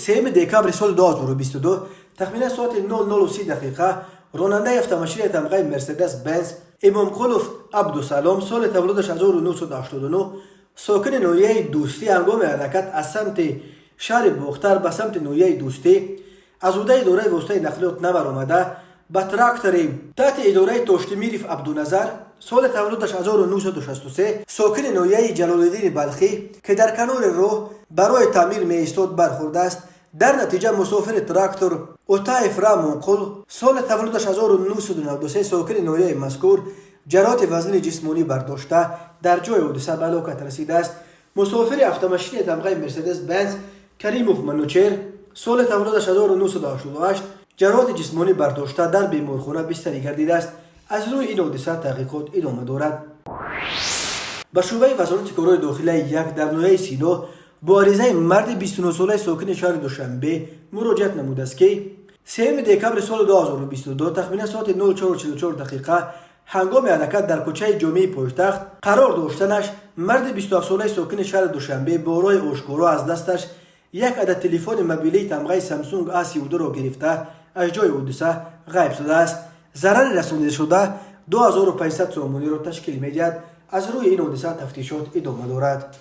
3 دکامبر سال 2022 تخمینا ساعت 00:30 دقیقه راننده автомашини تمغه مرسدس بنز امامقلوف عبدالسلام سال تولدش 1989 ساکن نویه دوستی هنگام حرکت از سمت شهر بختر به سمت نویه دوستی از عهده اداره واسطه نقلیات نبر آمده با تراکتور تحت اداره تاشتی میرف عبدالنظر سال تولدش 1963 ساکن نویه جلال الدین بلخی که در کنار راه برای تعمیر می ایستاد برخورده است. در نتیجه مسافر تراکتور اوتایف را منقل سال تولدش 1993 ساکن نویه مذکور جراحت وزن جسمانی برداشته در جای حادثه به هلاکت رسیده است. مسافر автомашини تمغه مرسدس بنز کریموف منوچهر سال تولدش 1988 جراحت جسمانی برداشته در بیمارخانه بستری گردیده است. از روی این حادثه تحقیقات ادامه دارد. به شعبه وزارت کارهای داخلی یک در نویه سینا با عریضه مرد 29 ساله ساکن شهر دوشنبه مراجعت نموده است که 3 دکامبر سال 2022 تخمین ساعت 04:44 دقیقه هنگام حرکت در کوچه جامع پایتخت قرار داشتنش مرد 27 ساله ساکن شهر دوشنبه با راه آشکارا از دستش یک عدد تلفن موبیلی تمغه سامسونگ A32 را گرفته از جای حادثه غیب شده است. ضرر رسانیده شده 2500 سومانی را تشکیل می‌دهد. از روی این حادثه تفتیشات ادامه دارد.